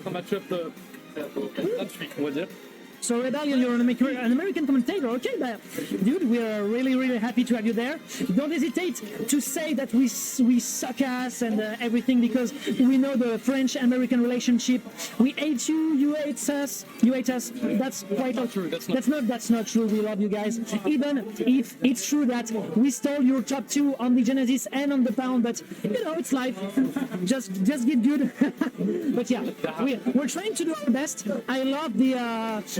être un match-up gratuit, on va dire. So Rebellion, you're an American commentator. Okay, but dude, we are really happy to have you there. Don't hesitate to say that we suck ass and everything, because we know the French-American relationship. We hate you, you hate us, you hate us. That's quite not true. That's not true. We love you guys. Even if it's true that we stole your top 2 on the Genesis and on the Pound, but you know, it's life. Just get good. But yeah, we're trying to do our best. I love the.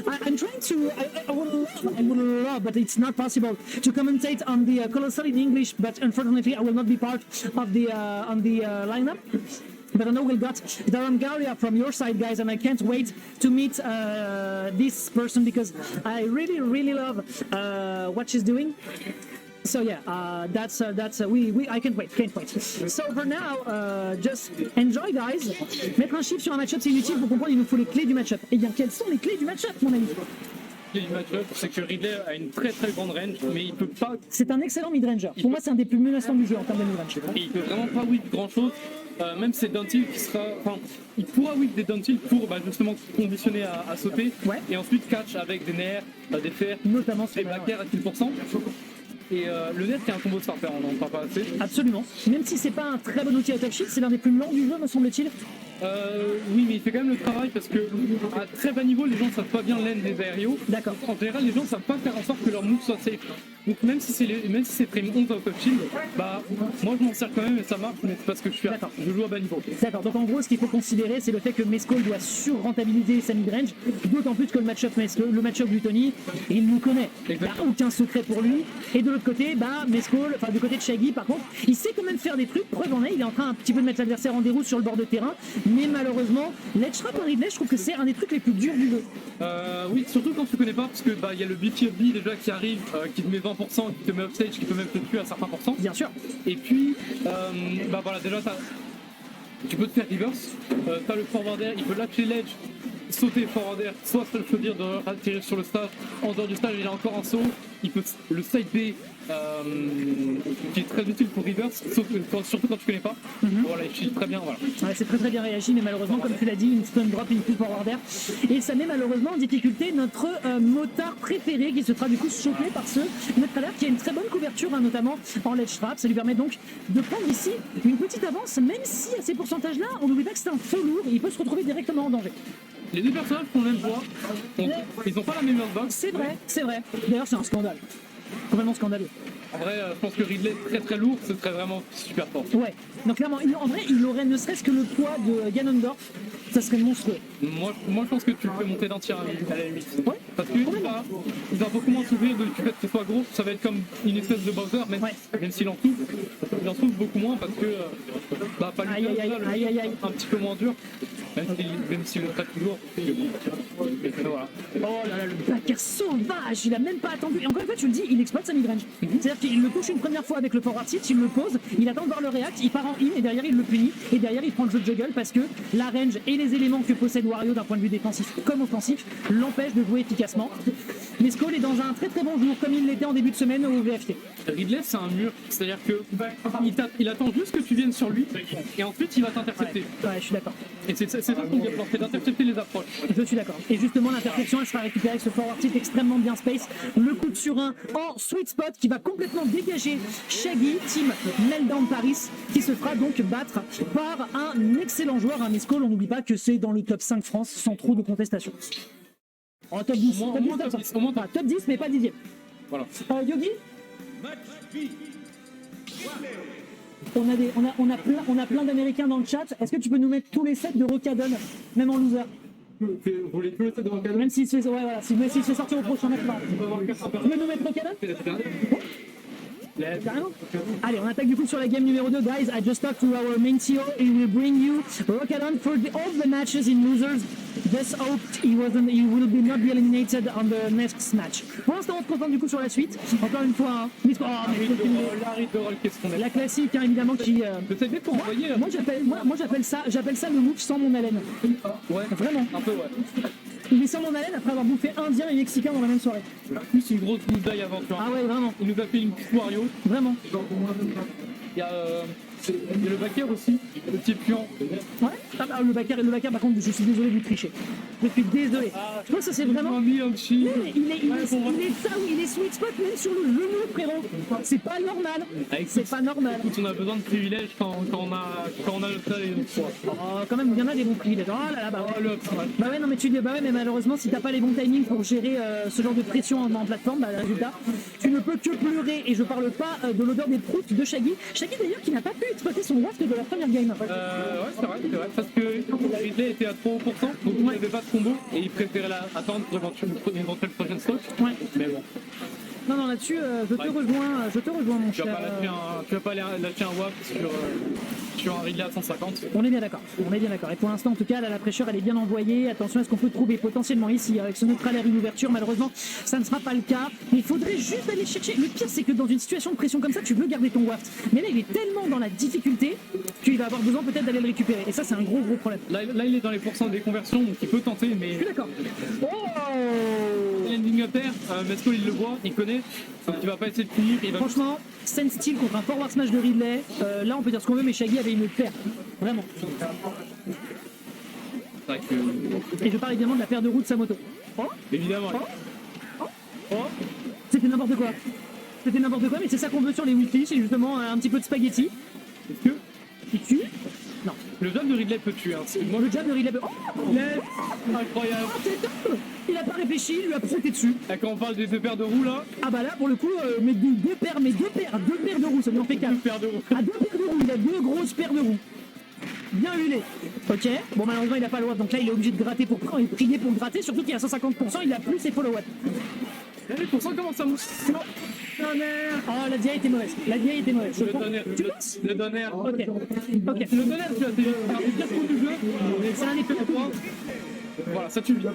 I'm trying to. I would love, but it's not possible to commentate on the Colossal in English. But unfortunately, I will not be part of the on the lineup. But I know we've got Darangaria from your side, guys, and I can't wait to meet this person, because I really love what she's doing. So yeah, I can't wait. So for now, just enjoy, guys. Mettre un chiffre sur un match-up, c'est inutile. Pour comprendre, il nous faut les clés du match-up. Et bien, quelles sont les clés du match-up, mon ami? Le match-up, c'est que Ridley a une très grande range, mais il peut pas. C'est un excellent mid-ranger. Pour moi, c'est un des plus menaçants du jeu en termes de mid-range. Et il peut vraiment pas whip grand-chose. Même c'est Downtill qui sera. Enfin, il pourra whip des Downtill pour justement conditionner à sauter. Ouais. Et ensuite catch avec des nerfs, des fers, notamment des black air à 10%. Et le net qui est un combo starter, on n'en parle pas assez. Absolument. Même si c'est pas un très bon outil out of shield, c'est l'un des plus lents du jeu, me semble-t-il. Oui, mais il fait quand même le travail, parce que à très bas niveau, les gens ne savent pas bien l'end des aérios. D'accord. En général, les gens ne savent pas faire en sorte que leur move soit safe. Donc même si c'est frame 11 out of shield, bah moi je m'en sers quand même et ça marche, mais c'est parce que je joue à bas niveau. D'accord. Donc en gros, ce qu'il faut considérer, c'est le fait que Mescall doit sur-rentabiliser sa mid-range, d'autant plus que le match-up Gluttony, il nous connaît. Il n'y a aucun secret pour lui. Et de l'autre côté, Mescall, enfin du côté de Shaggy, par contre, il sait quand même faire des trucs. Preuve en est, il est en train un petit peu de mettre l'adversaire en déroute sur le bord de terrain. Mais malheureusement, l'edge trap en Ridley, je trouve que c'est un des trucs les plus durs du jeu. Oui, surtout quand tu connais pas, parce que il y a le BTFB déjà qui arrive, qui te met 20%, qui te met upstage, qui peut même te tuer à certains pourcents. Bien sûr. Et puis, voilà, déjà tu peux te faire reverse, t'as le forward air, il peut lâcher l'edge, sauter forward air, soit se le dire de atterrir sur le stage, en dehors du stage il a encore un saut, il peut le side B, qui est très utile pour reverse, surtout quand tu connais pas. Voilà, il chie très bien, voilà. Ouais, c'est très bien réagi, mais malheureusement, comme tu l'as dit, une stun drop, une full forward air. Et ça met malheureusement en difficulté notre motard préféré, qui se fera du coup choqué par ce Nutcracker, qui a une très bonne couverture, notamment en ledge trap. Ça lui permet donc de prendre ici une petite avance, même si à ces pourcentages-là, on n'oublie pas que c'est un faux lourd, et il peut se retrouver directement en danger. Les deux personnages font le même poids, ils n'ont pas la même box. C'est vrai. D'ailleurs, c'est un scandale. Complètement scandaleux. En vrai, je pense que Ridley très lourd, ce serait vraiment super fort. Ouais, donc clairement, en vrai, il aurait ne serait-ce que le poids de Ganondorf, ça serait monstrueux. Moi, je pense que tu le fais monter d'un tiers à la limite. Ouais. Parce qu'il va beaucoup moins souffrir du fait que ce soit gros, ça va être comme une espèce de Bowser, même s'il en souffre, il en souffre beaucoup moins parce que pas lui un petit peu moins dur. Même si le traite toujours. Voilà. Oh là là, le backer sauvage, il a même pas attendu. Et encore une fois, tu le dis, il exploite sa mid-range. C'est-à-dire qu'il le push une première fois avec le forward tilt, il le pose, il attend de voir le react, il part en in et derrière il le punit. Et derrière il prend le jeu de juggle parce que la range et les éléments que possède Wario d'un point de vue défensif comme offensif l'empêchent de jouer efficacement. Mais Skull est dans un très bon jour, comme il l'était en début de semaine au VFT. Ridley, c'est un mur, c'est-à-dire que il attend juste que tu viennes sur lui et ensuite il va t'intercepter. Ouais, je suis d'accord. Et c'est ça qu'on dit, c'est d'intercepter les approches. Je suis d'accord. Et justement, l'interception, elle sera récupérée avec ce forward tilt extrêmement bien space. Le coup de surin en sweet spot qui va complètement dégager Shaggy, team Meltdown Paris, qui se fera donc battre par un excellent joueur, un Mescall. On n'oublie pas que c'est dans le top 5 France sans trop de contestation. En top 10, top 10, mais pas 10e. Voilà. Yogi, on a plein d'Américains dans le chat. Est-ce que tu peux nous mettre tous les sets de Rockadon, même en loser? Vous voulez tous les sets de Rockadon? Même s'il se fait, même s'il se fait sortir au prochain match. Tu peux nous mettre Rockadon? Allez, on attaque du coup sur la game numéro 2, guys. I just talked to our main CEO. He will bring you Rockadon for all the matches in losers. Just hope he will not be eliminated on the next match. Pour l'instant, on se concentre du coup sur la suite. Encore une fois, la classique, évidemment, qui. Moi, j'appelle ça le move sans mon haleine. Ouais, vraiment. Un peu, ouais. Il est sans mon haleine après avoir bouffé indien et mexicain dans la même soirée. Plus une grosse bouteille aventure. Ah ouais, vraiment. Il nous a fait une petite Wario. Vraiment. Il y a Il y a le backer aussi, le petit puant. Ouais. Ah bah, le backer, par contre, je suis désolé de vous tricher. Je suis désolé. Je pense que c'est vraiment. Mis un petit. Mais il est ça, oui, il est sweet spot même sur le genou, frérot. C'est pas normal. C'est pas normal. Écoute, on a besoin de privilèges quand on a le tas et le poids. Oh, quand même, il y en a des bons privilèges. Oh là là, bah ouais. Oh, le upside. Bah ouais, non, mais bah ouais, mais malheureusement, si t'as pas les bons timings pour gérer ce genre de pression en plateforme, bah résultat, tu ne peux que pleurer. Et je parle pas de l'odeur des proutes de Shaggy. Shaggy d'ailleurs qui n'a pas pu exploiter son waft de la première game. Ouais, c'est vrai. Parce que Ridley était à 3%, donc il n'avait pas de combo et il préférait attendre pour une éventuelle prochaine stock. Ouais. Mais bon, Non, là-dessus, je te rejoins, mon tu cher. vas pas lâcher un waft sur un Ridley à 150. On est bien d'accord. Et pour l'instant, en tout cas, là, la pression, elle est bien envoyée. Attention à ce qu'on peut trouver potentiellement ici avec ce neutral air, une ouverture. Malheureusement, ça ne sera pas le cas. Mais il faudrait juste aller chercher. Le pire, c'est que dans une situation de pression comme ça, tu veux garder ton waft. Mais là, il est tellement dans la difficulté qu'il va avoir besoin peut-être d'aller le récupérer. Et ça, c'est un gros problème. Là, il est dans les pourcents des conversions, donc il peut tenter, mais. Je suis d'accord. Oh, Landing up air, Mesco il le voit, il connaît, donc il va pas essayer de finir. franchement, stand still contre un forward smash de Ridley. Là, on peut dire ce qu'on veut, mais Shaggy avait une paire. Vraiment. C'est vrai que. Et je parle évidemment de la paire de roues de sa moto. Oh, Évidemment. c'était n'importe quoi. Mais c'est ça qu'on veut sur les weekly, c'est justement un petit peu de spaghetti. Est-ce que Qui tue. Non. le jab de Ridley peut tuer, hein. Moi, le jab de Ridley. Oh, Incroyable. c'est top. Il a pas réfléchi, il lui a prouté dessus. Et quand on parle des deux paires de roues là, Ah bah là, pour le coup, deux paires de roues, ça lui en fait deux 4. paires de roues. Ah, deux paires de roues, il a deux grosses paires de roues. Bien huilé. Ok. Bon, malheureusement, il a pas le watt, donc là, il est obligé de gratter pour prier pour gratter, surtout qu'il a 150%, il a plus ses follow-watts. Les pourcents commencent à mousse. Oh, la DI était mauvaise. Je Le pense- donner. Tu penses? Le donner. Ok. Le donner, tu as le pire coup du jeu. C'est un des plus. Voilà, ça tue bien.